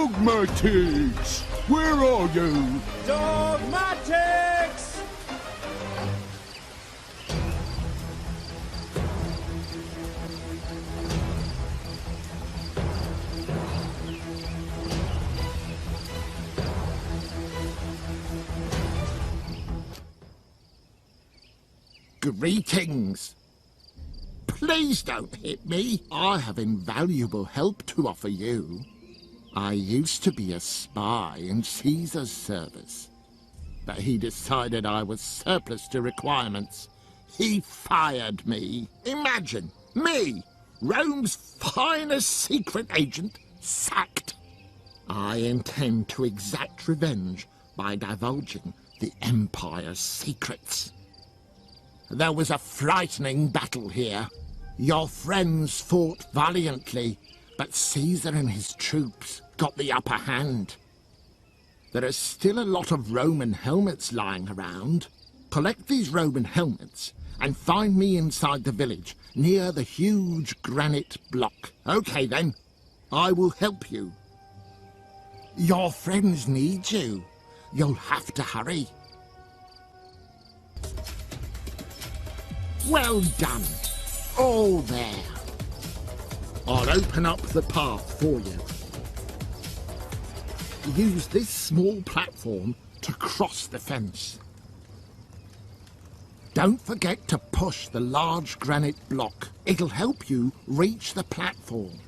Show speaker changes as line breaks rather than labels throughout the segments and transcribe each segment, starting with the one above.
Dogmatics! Where are you?
Dogmatics!
Greetings. Please don't hit me. I have invaluable help to offer you. I used to be a spy in Caesar's service, but he decided I was surplus to requirements. He fired me. Imagine, me, Rome's finest secret agent, sacked. I intend to exact revenge by divulging the Empire's secrets. There was a frightening battle here. Your friends fought valiantly, but Caesar and his troops got the upper hand. There are still a lot of Roman helmets lying around. Collect these Roman helmets and find me inside the village, near the huge granite block. Okay then, I will help you. Your friends need you. You'll have to hurry. Well done. All there. I'll open up the path for you. Use this small platform to cross the fence. Don't forget to push the large granite block. It'll help you reach the platform.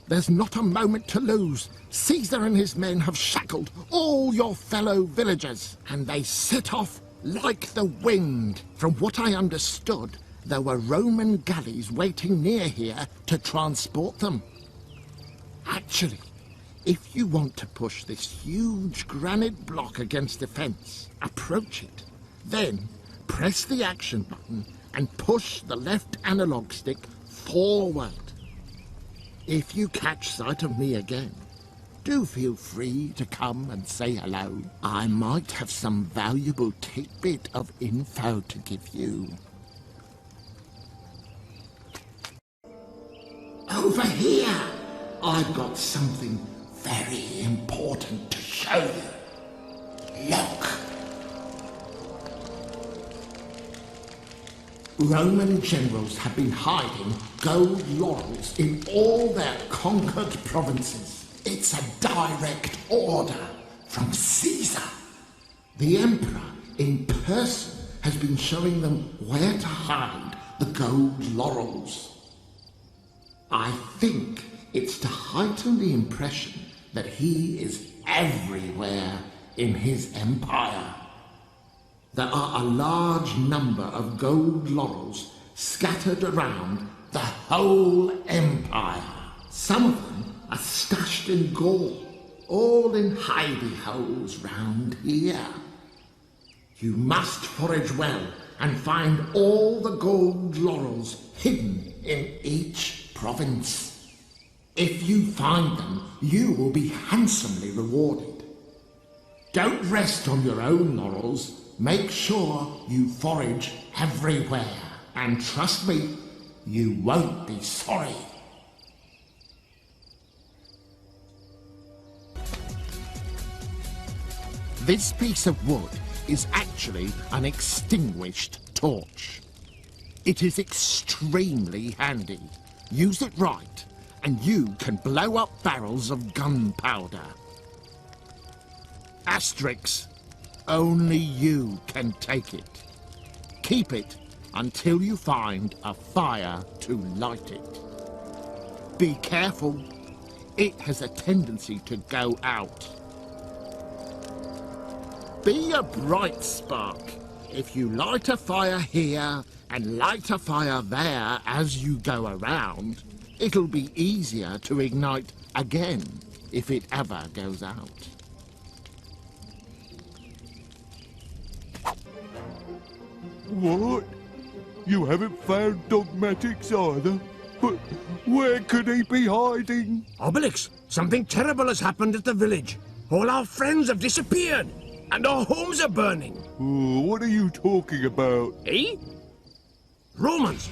There's not a moment to lose. Caesar and his men have shackled all your fellow villagers, and they set off like the wind. From what I understood, there were Roman galleys waiting near here to transport them. Actually, if you want to push this huge granite block against the fence, approach it. Then press the action button and push the left analog stick forward. If you catch sight of me again, do feel free to come and say hello. I might have some valuable tidbit of info to give you. Over here, I've got something very important to show you. Look. Roman generals have been hiding gold laurels in all their conquered provinces. It's a direct order from Caesar. The Emperor in person has been showing them where to hide the gold laurels. I think it's to heighten the impression that he is everywhere in his empire. There are a large number of gold laurels scattered around the whole empire. Some of them are stashed in Gaul, all in hidey holes round here. You must forage well and find all the gold laurels hidden in each province. If you find them, you will be handsomely rewarded. Don't rest on your own laurels. Make sure you forage everywhere. And trust me, you won't be sorry. This piece of wood is actually an extinguished torch. It is extremely handy. Use it right, and you can blow up barrels of gunpowder. Asterix, only you can take it. Keep it until you find a fire to light it. Be careful. It has a tendency to go out. Be a bright spark. If you light a fire here and light a fire there as you go around, it'll be easier to ignite again if it ever goes out.
What? You haven't found Dogmatics either? But where could he be hiding?
Obelix, something terrible has happened at the village. All our friends have disappeared, and our homes are burning.
Oh, what are you talking about?
Eh? Romans,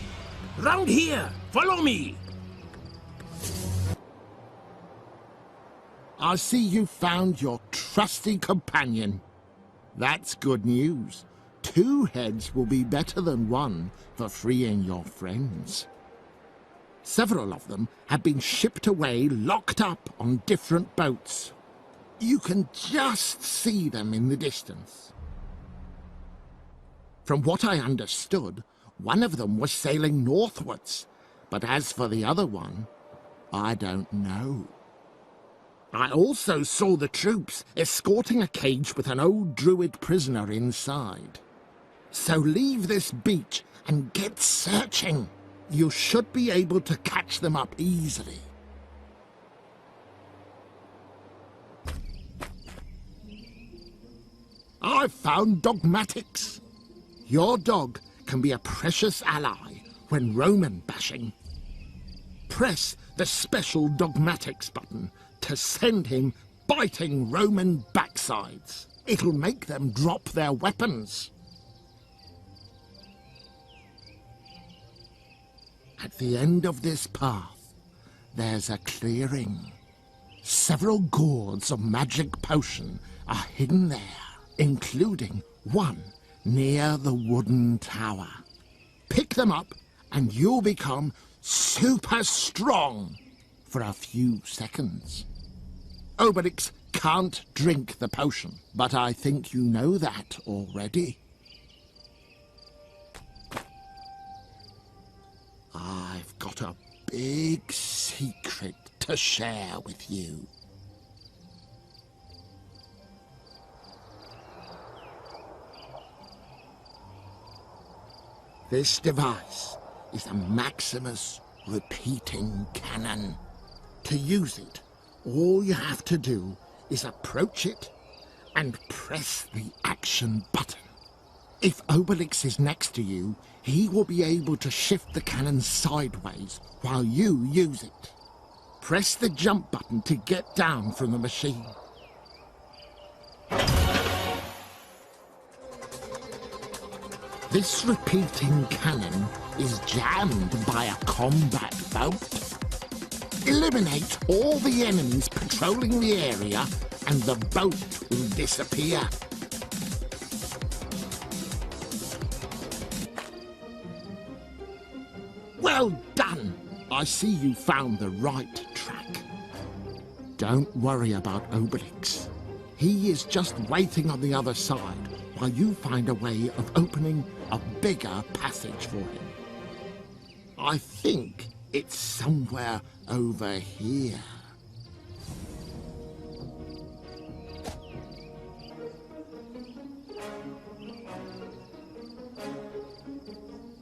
round here, follow me.
I see you found your trusty companion. That's good news. 2 heads will be better than 1 for freeing your friends. Several of them have been shipped away, locked up on different boats. You can just see them in the distance. From what I understood, one of them was sailing northwards, but as for the other one, I don't know. I also saw the troops escorting a cage with an old druid prisoner inside. So leave this beach and get searching. You should be able to catch them up easily. I've found Dogmatics. Your dog can be a precious ally when Roman bashing. Press the special Dogmatics button to send him biting Roman backsides. It'll make them drop their weapons. At the end of this path, there's a clearing. Several gourds of magic potion are hidden there, including one near the wooden tower. Pick them up and you'll become super strong for a few seconds. Obelix can't drink the potion, but I think you know that already. I've got a big secret to share with you. This device is a Maximus repeating cannon. To use it, all you have to do is approach it and press the action button. If Obelix is next to you, he will be able to shift the cannon sideways while you use it. Press the jump button to get down from the machine. This repeating cannon is jammed by a combat boat. Eliminate all the enemies patrolling the area and the boat will disappear. Well done! I see you found the right track. Don't worry about Obelix. He is just waiting on the other side while you find a way of opening a bigger passage for him. I think it's somewhere over here.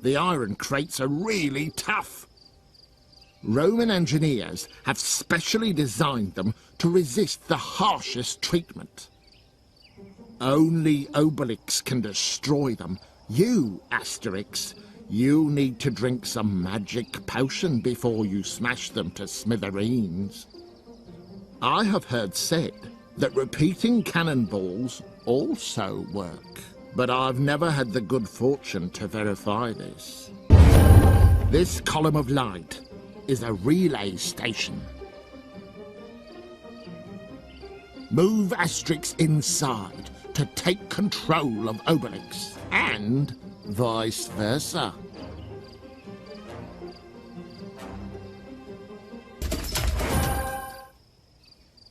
The iron crates are really tough. Roman engineers have specially designed them to resist the harshest treatment. Only Obelix can destroy them. You, Asterix, you need to drink some magic potion before you smash them to smithereens. I have heard said that repeating cannonballs also work, but I've never had the good fortune to verify this. This column of light is a relay station. Move Asterix inside to take control of Obelix, and vice versa.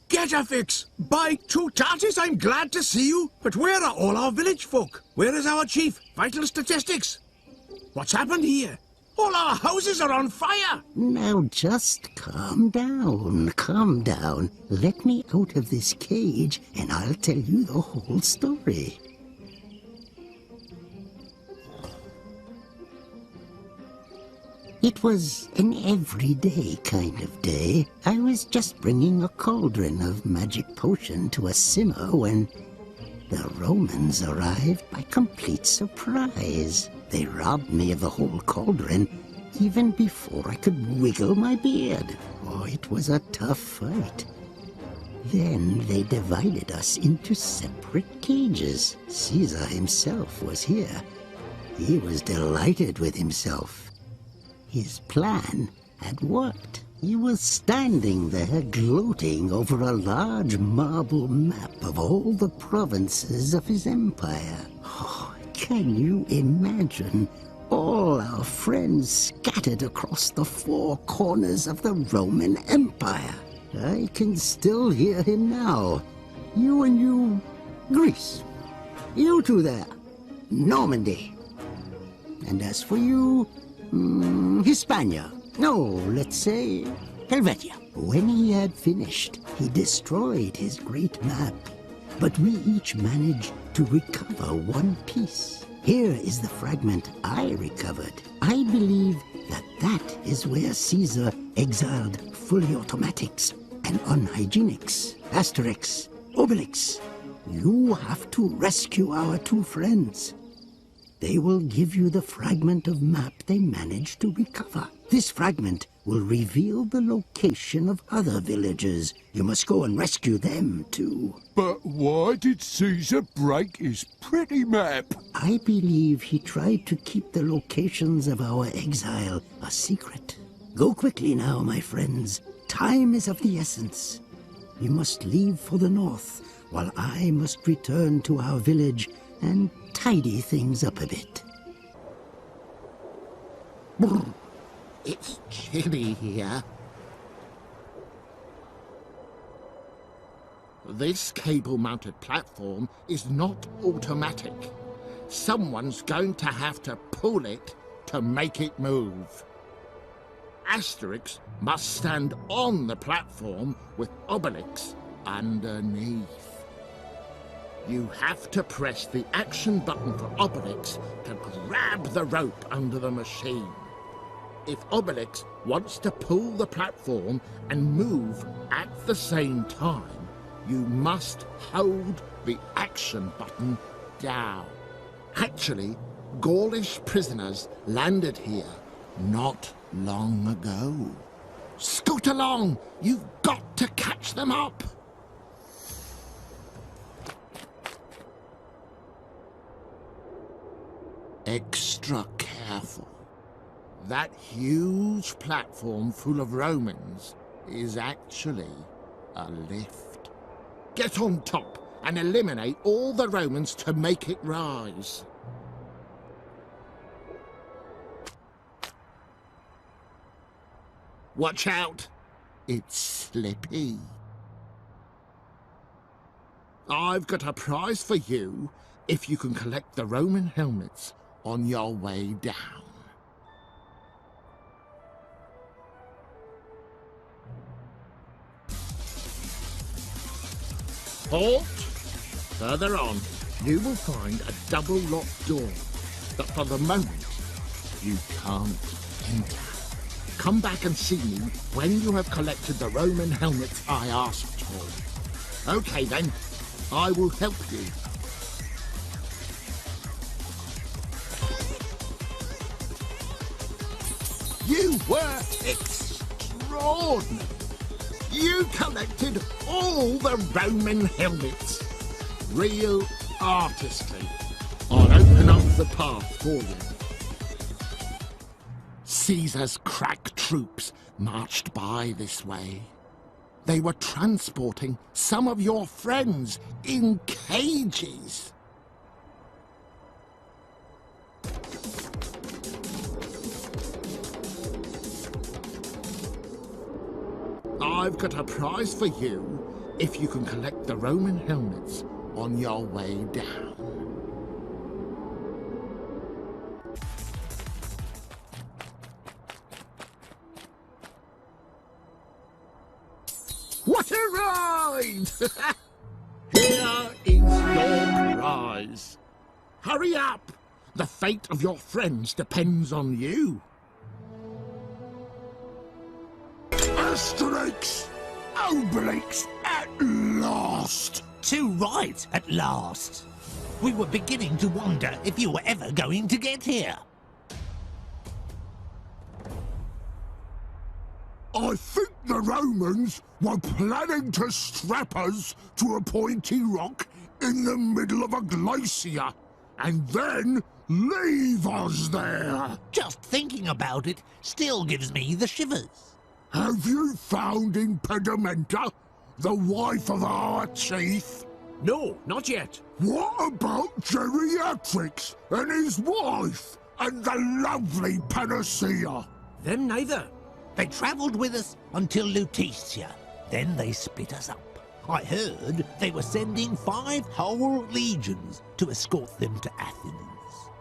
Get a fix! By two tarties, I'm glad to see you. But where are all our village folk? Where is our chief? Vital statistics? What's happened here? All our houses are on fire!
Now just calm down, calm down. Let me out of this cage and I'll tell you the whole story. It was an everyday kind of day. I was just bringing a cauldron of magic potion to a simmer when the Romans arrived by complete surprise. They robbed me of the whole cauldron even before I could wiggle my beard. Oh, it was a tough fight. Then they divided us into separate cages. Caesar himself was here. He was delighted with himself. His plan had worked. He was standing there gloating over a large marble map of all the provinces of his empire. Oh, can you imagine all our friends scattered across the four corners of the Roman Empire? I can still hear him now. You and you, Greece. You two there, Normandy. And as for you, Hispania. No, let's say Helvetia. When he had finished, he destroyed his great map. But we each managed to recover one piece. Here is the fragment I recovered. I believe that that is where Caesar exiled fully automatics and unhygienics. Asterix Obelix, you have to rescue our two friends. They will give you the fragment of map they managed to recover. This fragment will reveal the location of other villagers. You must go and rescue them, too.
But why did Caesar break his pretty map?
I believe he tried to keep the locations of our exile a secret. Go quickly now, my friends. Time is of the essence. You must leave for the north, while I must return to our village and tidy things up a bit.
Brr. It's chilly here. This cable-mounted platform is not automatic. Someone's going to have to pull it to make it move. Asterix must stand on the platform with Obelix underneath. You have to press the action button for Obelix to grab the rope under the machine. If Obelix wants to pull the platform and move at the same time, you must hold the action button down. Actually, Gaulish prisoners landed here not long ago. Scoot along! You've got to catch them up! Extra careful. That huge platform full of Romans is actually a lift. Get on top and eliminate all the Romans to make it rise. Watch out! It's slippy. I've got a prize for you if you can collect the Roman helmets on your way down. Halt! Further on, you will find a double-locked door, but for the moment, you can't enter. Come back and see me when you have collected the Roman helmets I asked for. Okay then, I will help you. You were extraordinary. You collected all the Roman helmets. Real artistry. I'll open up the path for you. Caesar's crack troops marched by this way. They were transporting some of your friends in cages. I've got a prize for you if you can collect the Roman helmets on your way down. What a ride! Here is your prize. Hurry up! The fate of your friends depends on you.
Asterix Obelix at last!
Too right, at last. We were beginning to wonder if you were ever going to get here.
I think the Romans were planning to strap us to a pointy rock in the middle of a glacier and then leave us there.
Just thinking about it still gives me the shivers.
Have you found Impedimenta, the wife of our chief?
No, not yet.
What about Geriatrix and his wife? And the lovely Panacea?
Them neither.
They travelled with us until Lutetia. Then they split us up. I heard they were sending 5 whole legions to escort them to Athens.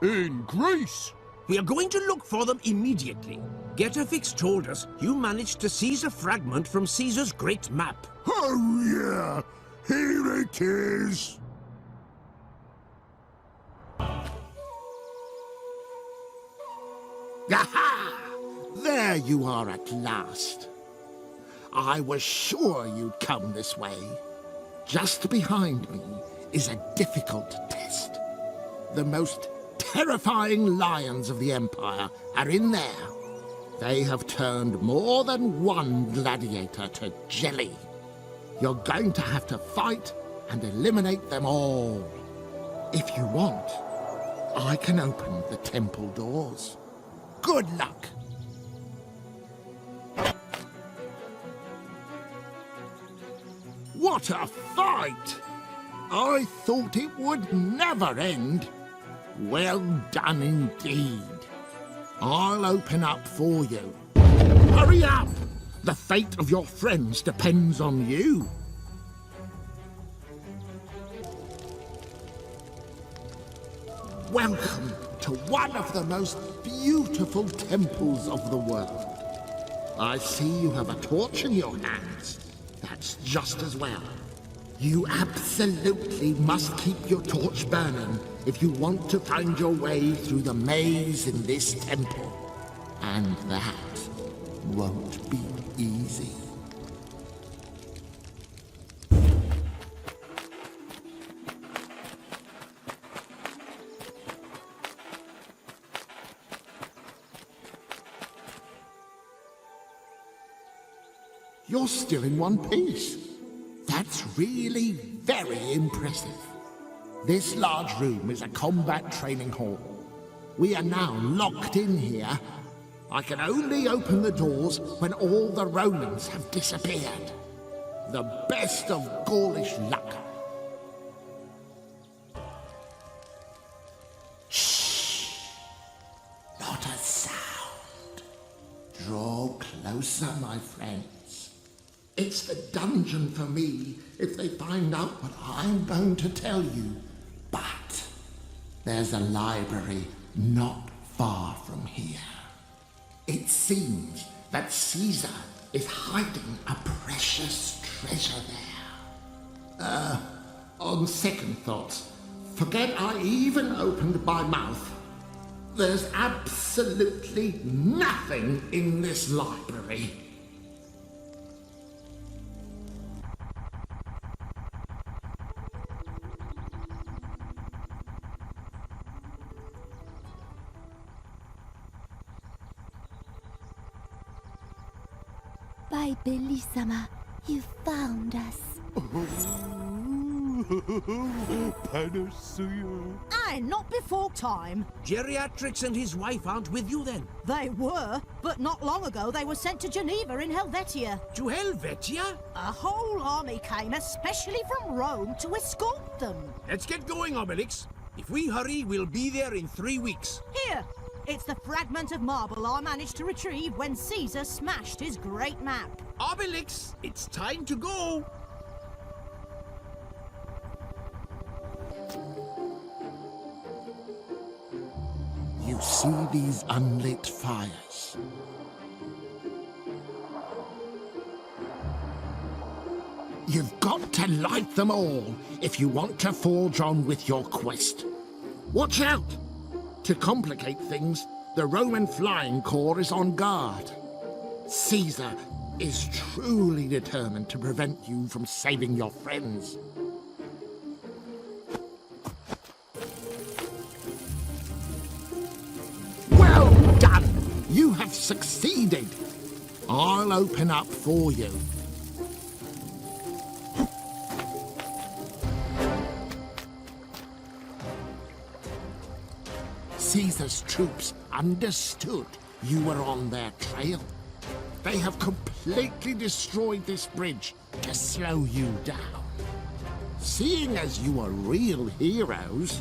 In Greece? We are going to look for them immediately. Getafix told us you managed to seize a fragment from Caesar's great map.
Oh yeah, here it is.
Aha! There you are at last. I was sure you'd come this way. Just behind me is a difficult test. The most terrifying lions of the Empire are in there. They have turned more than one gladiator to jelly. You're going to have to fight and eliminate them all. If you want, I can open the temple doors. Good luck. What a fight! I thought it would never end. Well done indeed. I'll open up for you. Hurry up! The fate of your friends depends on you. Welcome to one of the most beautiful temples of the world. I see you have a torch in your hands. That's just as well. You absolutely must keep your torch burning if you want to find your way through the maze in this temple. And that won't be easy. You're still in one piece. That's really very impressive. This large room is a combat training hall. We are now locked in here. I can only open the doors when all the Romans have disappeared. The best of Gaulish luck. Shh! Not a sound. Draw closer, my friends. It's the dungeon for me if they find out what I'm going to tell you. But there's a library not far from here. It seems that Caesar is hiding a precious treasure there. On second thoughts, forget I even opened my mouth. There's absolutely nothing in this library.
By Bellissima, you found us.
Panacea.
Aye, not before time.
Geriatrix and his wife aren't with you then?
They were, but not long ago they were sent to Geneva in Helvetia.
To Helvetia?
A whole army came especially from Rome to escort them.
Let's get going, Obelix. If we hurry, we'll be there in 3 weeks.
Here, it's the fragment of marble I managed to retrieve when Caesar smashed his great map.
Obelix, it's time to go.
You see these unlit fires? You've got to light them all if you want to forge on with your quest. Watch out! To complicate things, the Roman flying corps is on guard. Caesar is truly determined to prevent you from saving your friends. Well done! You have succeeded. I'll open up for you. Caesar's troops understood you were on their trail. They have completely destroyed this bridge to slow you down. Seeing as you are real heroes,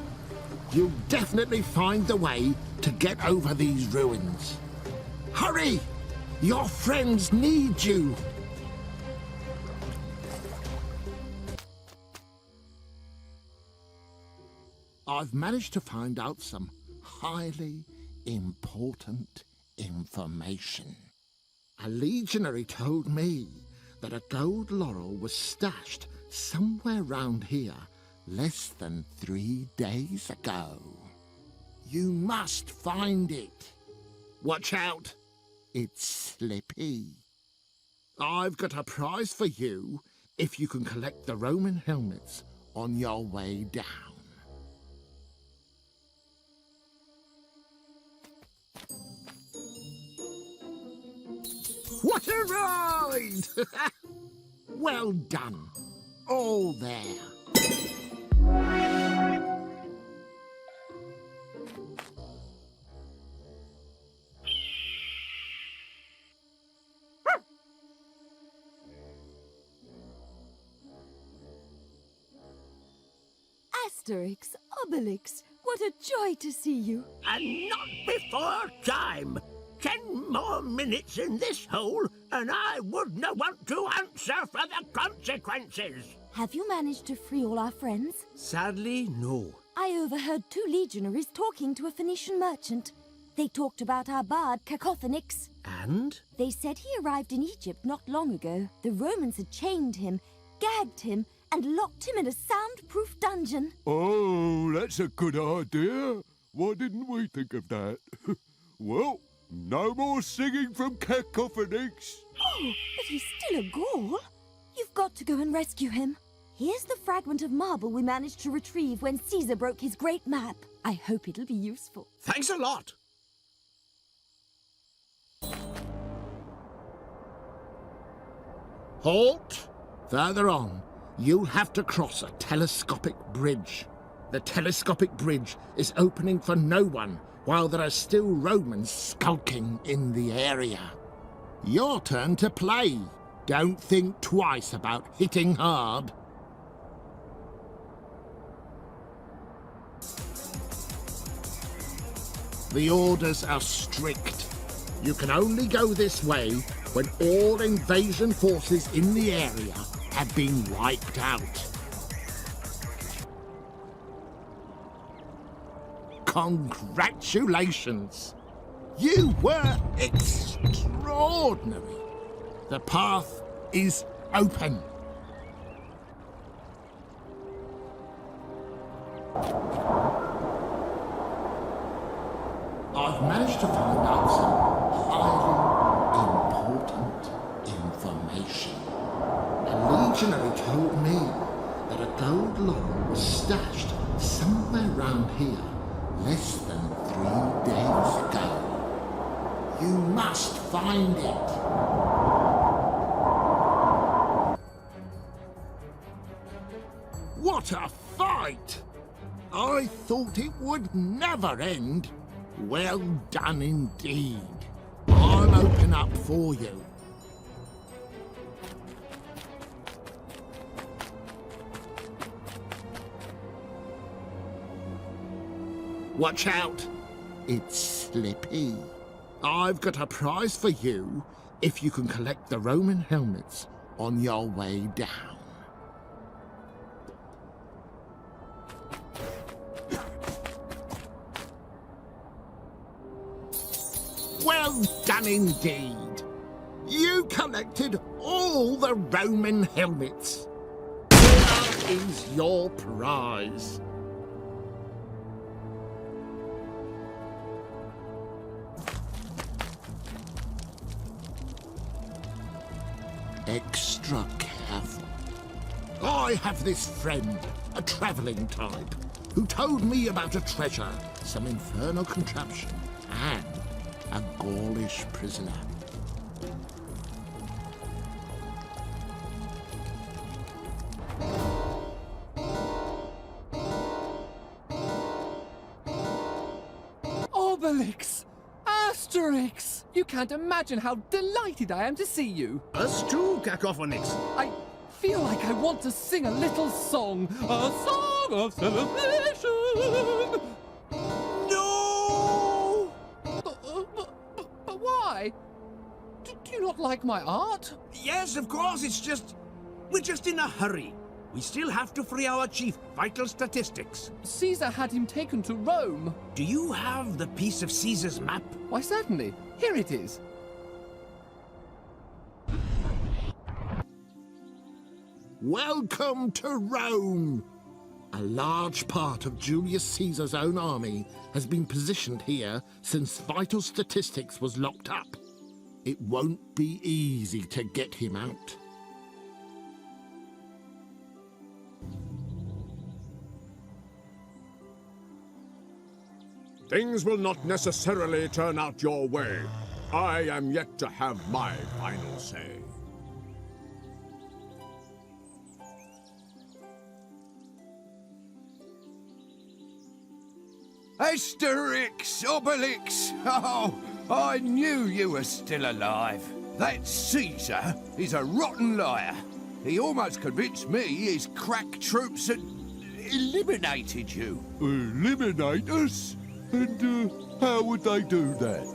you'll definitely find the way to get over these ruins. Hurry! Your friends need you! I've managed to find out some highly important information. A legionary told me that a gold laurel was stashed somewhere round here less than 3 days ago. You must find it. Watch out, it's slippy. I've got a prize for you if you can collect the Roman helmets on your way down. What a ride! Well done. All there.
Asterix Obelix, what a joy to see you.
And not before time. 10 more minutes in this hole, and I wouldn't want to answer for the consequences.
Have you managed to free all our friends?
Sadly, no.
I overheard 2 legionaries talking to a Phoenician merchant. They talked about our bard, Cacophonix.
And?
They said he arrived in Egypt not long ago. The Romans had chained him, gagged him, and locked him in a soundproof dungeon.
Oh, that's a good idea. Why didn't we think of that? Well, no more singing from Cacophonix.
Oh, but he's still a Gaul. You've got to go and rescue him. Here's the fragment of marble we managed to retrieve when Caesar broke his great map. I hope it'll be useful.
Thanks a lot.
Halt! Further on, you'll have to cross a telescopic bridge. The telescopic bridge is opening for no one while there are still Romans skulking in the area. Your turn to play. Don't think twice about hitting hard. The orders are strict. You can only go this way when all invasion forces in the area have been wiped out. Congratulations! You were extraordinary. The path is open. I've managed to find out some highly important information. A legionary told me that a gold laurel was stashed somewhere round here less than 3 days ago. You must find it. What a fight! I thought it would never end. Well done indeed. I'll open up for you. Watch out, it's slippy. I've got a prize for you if you can collect the Roman helmets on your way down. Well done indeed. You collected all the Roman helmets. Here is your prize. Extra careful. I have this friend, a travelling type, who told me about a treasure, some infernal contraption, and a Gaulish prisoner.
Obelix! Asterix! You can't imagine how delighted I am to see you.
Us too, Cacophonix.
I feel like I want to sing a little song. A song of celebration!
No!
But why? Do you not like my art?
Yes, of course, we're just in a hurry. We still have to free our chief, Vital Statistics.
Caesar had him taken to Rome.
Do you have the piece of Caesar's map?
Why, certainly. Here it is.
Welcome to Rome! A large part of Julius Caesar's own army has been positioned here since Vital Statistics was locked up. It won't be easy to get him out.
Things will not necessarily turn out your way. I am yet to have my final say.
Asterix Obelix! Oh, I knew you were still alive. That Caesar is a rotten liar. He almost convinced me his crack troops had eliminated you.
Eliminate us? And how would they do that?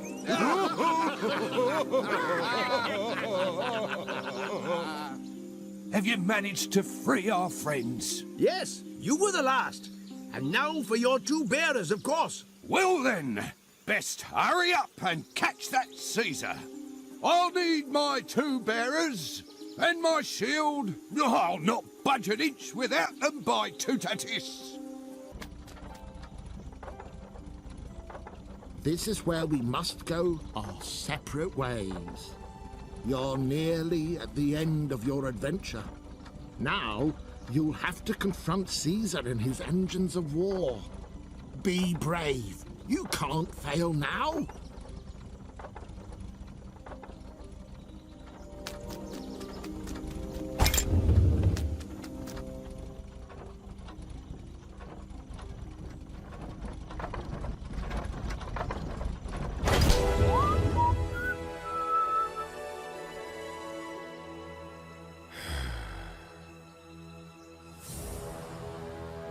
Have you managed to free our friends?
Yes, you were the last. And now for your two bearers, of course.
Well then, best hurry up and catch that Caesar. I'll need my two bearers and my shield. I'll not budge an inch without them, by Tutatis.
This is where we must go our separate ways. You're nearly at the end of your adventure. Now, you'll have to confront Caesar and his engines of war. Be brave. You can't fail now.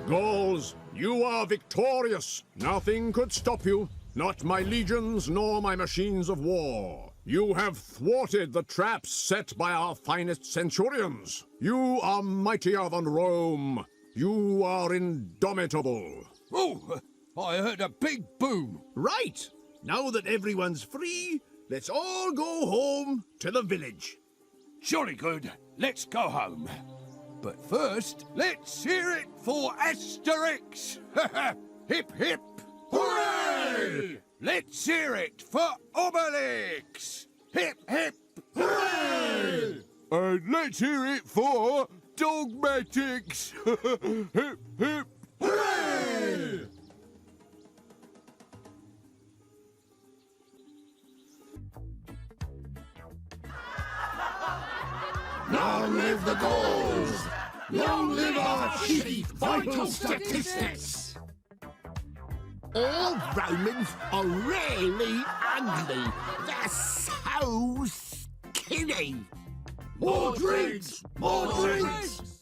Gauls, you are victorious. Nothing could stop you. Not my legions, nor my machines of war. You have thwarted the traps set by our finest centurions. You are mightier than Rome. You are indomitable.
Oh, I heard a big boom.
Right. Now that everyone's free, let's all go home to the village.
Jolly good. Let's go home. But first, let's hear it for Asterix! Hip hip! Hooray! Let's hear it for Obelix! Hip hip! Hooray!
And let's hear it for Dogmatics! Hip hip!
Hooray!
Long live the Gauls! Long live our chief Vital Statistics! All Romans are really ugly. They're so skinny.
More drinks! More drinks!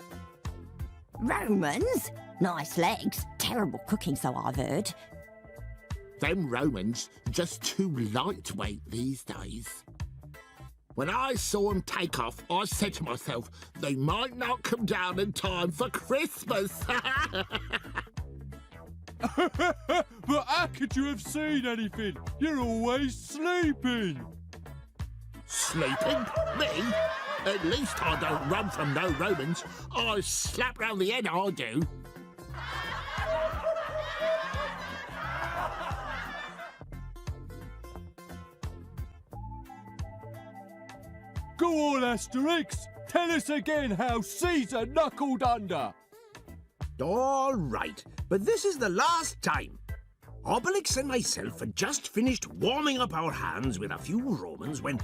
Romans? Nice legs. Terrible cooking, so I've heard.
Them Romans just too lightweight these days. When I saw them take off, I said to myself, they might not come down in time for Christmas.
But how could you have seen anything? You're always sleeping.
Sleeping? Me? At least I don't run from no Romans. I slap round the head, I do.
Go on, Asterix. Tell us again how Caesar knuckled under.
All right, but this is the last time. Obelix and myself had just finished warming up our hands with a few Romans when